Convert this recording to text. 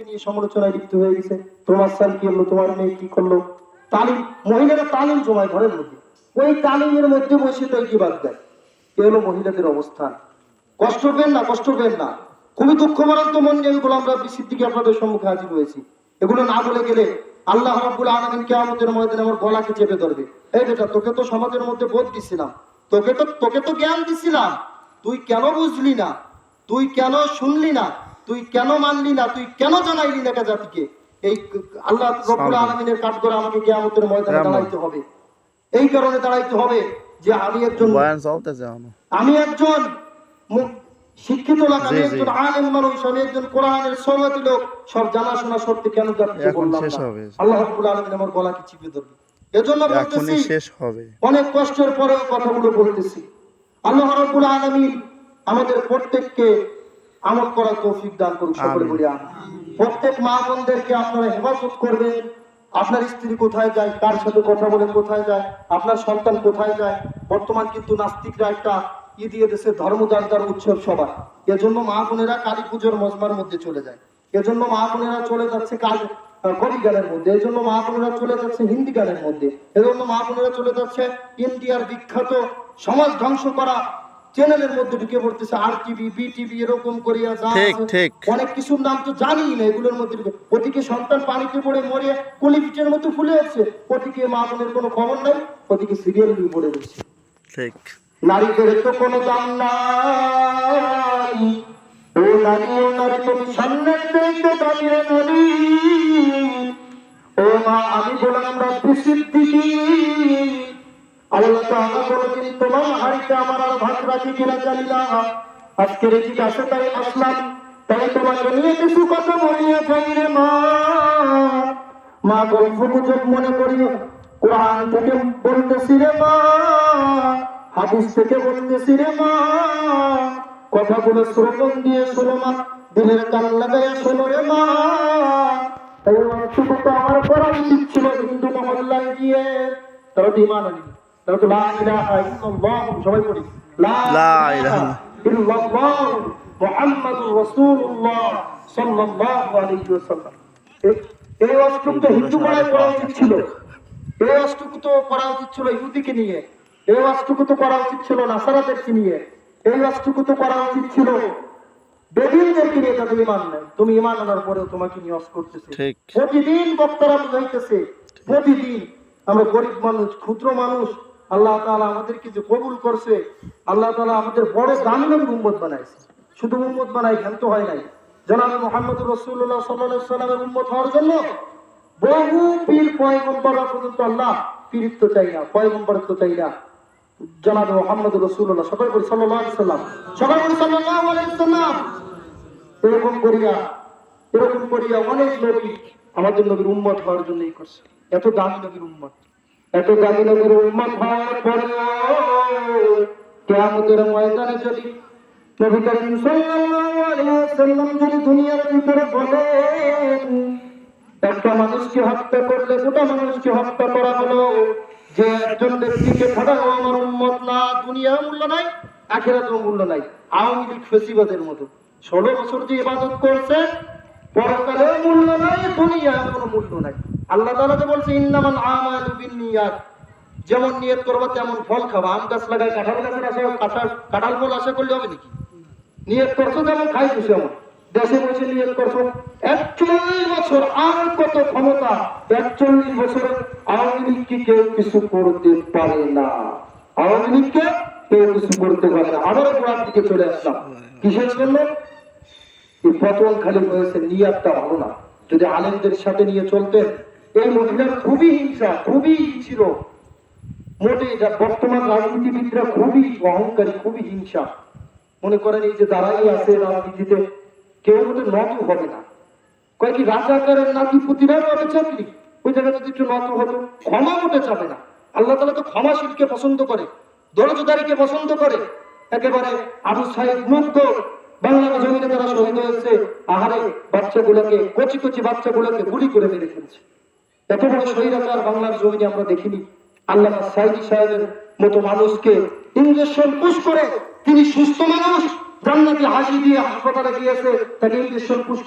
নিয়ে সমালোচনায় লিপ্ত হয়ে গেছে। তোমার স্যার কি হলো, তোমার মেয়ে কি করলো, তালিম, মহিলারা তালিম জমায় ঘরের মধ্যে, ওই তালিমের মধ্যে বসে তো কি বাদ দেয়। এ হলো মহিলাদের অবস্থান। কষ্ট পেন না, কষ্ট পেন না, খুবই দুঃখমারান্ত মন নিয়ে এগুলো আমরা বিচির দিকে আপনাদের সম্মুখে হাজির হয়েছি। এগুলো না বলে গেলে আল্লাহ রাব্বুল আলামিন কিয়ামতের ময়দানে আমার গলাকে চেপে ধরবে। এই বেটা, তোকে তো সমাজের মধ্যে বোধ দিছিলাম, তোকে তো জ্ঞান দিছিলাম, তুই কেন বুঝলি না, তুই কেন শুনলি না, তুই কেন মানলি না, তুই কেন জানাইলি না জাতিকে। এই আল্লাহ রাব্বুল আলামিনের কাঠগড়ে আমাকে কিয়ামতের ময়দানে দাঁড়াইতে হবে। এই কারণে দাঁড়াইতে হবে যে আমি একজন শিক্ষিত লোক, আমি একজন আলেম মানুষ, আমি একজন কোরআনের সওয়াতি লোক, সব জানাশোনা সত্যি কেন জাতিকে বললাম না। আল্লাহ রাব্বুল আলামিন আমার গলাকে চিপে ধরবে। এজন্য বলতেছি, অনেক কষ্টের পরেও কথাগুলো বলতেছি। আল্লাহ রাব্বুল আলামিন আমাদের প্রত্যেককে আমল করার তৌফিক দান করুন, সকলে বলি আমিন। প্রত্যেক মা বোনদেরকে আপনারা হেফাজত করবেন। আপনার স্ত্রী কোথায় যায়, কার সাথে কথা বলে কোথায় যায়, আপনার সন্তান কোথায় যায়। বর্তমান কিন্তু নাস্তিকরা একটা দিয়ে দেশে ধর্মযাত্রার উৎসব সভা, এজন্য মা বোনেরা কালী পুজোর মজমার মধ্যে চলে যায়, এজন্য মা বোনেরা চলে যাচ্ছে কবি গানের মধ্যে, এজন্য মা বোনেরা চলে যাচ্ছে হিন্দি গানের মধ্যে, এজন্য মা বোনেরা চলে যাচ্ছে ইন্ডিয়ার বিখ্যাত সমাজ ধ্বংস করা চ্যানেলের মধ্যে ঢুকে পড়তেছে, আর টিভি, বিটিভি, এরকম করিয়া যা অনেক কিছুর নাম তো জানি না, এগুলোর মধ্যে ওদিকে সন্তান পানিতে পড়ে মরে কলিপিটের মতো ফুলে আছে, ওদিকে মা বোনের কোনো খবর নাই, ওদিকে সিরিয়াল নিয়ে পড়ে রয়েছে। ঠিক, নারীদের তো কোনো দাম নাই, ও নারী, ও নারী, তুমি সামনের থেকে দাঁড়িয়ে নারী। ও মা, আমি বললাম রাব্বি সিদ্দিকী, আল্লাহ তাআলা বলেন তোমার হাড়িতে আমার আর ভাত রাখি কিনা জানি না, আজকে রেজিক আসে তাই আসলাম, তাই তোমাকে নিয়ে কিছু কথা বলিয়ে যাই রে মা। মা গল্প গুজব মনে করি, কোরআন থেকে বলতেছি রে মা, হাদিস থেকে বলতেছি রে মা, কথাগুলো শ্রবণ দিয়ে শোনো মা, দিলের কান লাগাইয়া শোনো রে মা। এই অংশটুকু তো আমার করা উচিত ছিল হিন্দু মহল্লায় গিয়ে, তারা তো ঈমান আনি, তারা তো লা ইলাহা ইল্লাল্লাহ, সবাই পড়ি লা ইলাহা ইল্লাল্লাহ মুহাম্মাদুর রাসূলুল্লাহ সাল্লাল্লাহু আলাইহি ওয়াসাল্লাম। এই অংশটুকু তো হিন্দু পাড়ায় করা উচিত ছিল, এই অংশটুকু তো করা উচিত ছিল ইহুদিকে নিয়ে, এই অংশটুকু তো করা উচিত ছিল নাসারাদেরকে নিয়ে, এই অংশটুকু তো করা উচিত ছিল বেদিনদেরকে নিয়ে, তাদের ঈমান নাই। তুমি ঈমান আনার পরেও তোমাকে নিয়ে অস করতেছে, প্রতিদিন বক্তারা বুঝাইতেছে, প্রতিদিন। আমরা গরিব মানুষ, ক্ষুদ্র মানুষ, আল্লাহ তাআলা আমাদেরকে যে কবুল করছে, আল্লাহ তাআলা আমাদের বড় দামি নবীর উম্মত বানাইছে। শুধু উম্মত বানাই জ্ঞান তো হয় নাই, জনাবে মুহাম্মদুর রাসূলুল্লাহ সাল্লাল্লাহু আলাইহি ওয়াসাল্লামের উম্মত হওয়ার জন্য বহু পীর পয়গম্বররা পর্যন্ত আল্লাহ পীরিত্ব চাই না, পয়গম্বরত্ব চাই না। জনাবে মুহাম্মদুর রাসূলুল্লাহ সবাই বলি সাল্লাল্লাহু আলাইহি ওয়াসাল্লাম, সবাই বলি সাল্লাল্লাহু আলাইহি ওয়াসাল্লাম। এরকম করিয়া অনেক নবী আমাদের নবীর উম্মত হওয়ার জন্যই করছে। এত দামি নবীর উম্মত, এত দামি নবীর উম্মত হওয়ার পরে কিয়ামতের ময়দানে যদি নবী করিম সাল্লাল্লাহু আলাইহি ওয়াসাল্লাম যদি দুনিয়ার ভিতরে বলেন, একটা মানুষকে হত্যা করলে গোটা মানুষকে হত্যা করা হলো, যে একজন ব্যক্তিকে ধরা আমার উম্মত না, দুনিয়ার মূল্য নাই, আখিরাতেও মূল্য নাই। আওয়ামী লীগ ফেসিবাদের মতো 16 বছর যে ইবাদত করছে, পরকালেও মূল্য নাই, দুনিয়ায় কোনো মূল্য নাই। আল্লাহ তাআলা তো বলছে ইন্নামাল আমালু বিন্নিয়াত, যেমন নিয়ত করবা তেমন ফল খাবা। আম গাছ লাগায় কাঁঠাল গাছের আশা, কাঁঠাল ফল আশা করলে হবে নাকি? নিয়ত করছো যেমন খাইছো সেমন, দেশে বসে নিয়ত করছো। 41 বছর, আর কত ক্ষমতা, 41 বছর আওয়ামী লীগকে কেউ কিছু করতে পারে না, আওয়ামী লীগকে কেউ কিছু করতে পারে না। আবারও কোরআন দিকে চলে আসলাম, কিসের জন্য? এই পতন খালি হয়েছে নিয়াতটা ভালো না। যদি আলেমদের সাথে নিয়ে চলতেন, এই মহিলার খুবই হিংসা, খুবই ছিল মোটে, বর্তমান রাজনীতিবিদরা খুবই অহংকারী, খুবই হিংসা। মনে করেন এই যে দাঁড়াই আছে রাজনীতিতে, কেউ মতো নত হবে না, কয়েক রাজাকারের নাতি পুতিরা হবে চাকরি, ওই জায়গায় যদি একটু নত হতো, ক্ষমা মোটে চাবে না। আল্লাহ তাআলা তো ক্ষমাশীলকে পছন্দ করে, দরজদারিকে পছন্দ করে। একেবারে আবু সাইদ মুগ্ধ, বাংলার জমিনে তারা শহীদ হয়েছে, আহারে বাচ্চাগুলোকে, কচি কচি বাচ্চাগুলোকে গুলি করে মেরে ফেলছে। এত বড় স্বৈরাচার বাংলার জমিনে আমরা দেখিনি। আল্লামা সাইদি সাহেবের মতো মানুষকে ইঞ্জেকশন পুশ করে, তিনি সুস্থ মানুষ, জান্নাতি হাসি দিয়ে হাসপাতালে গিয়েছে, তাকে ইঞ্জেকশন পুশ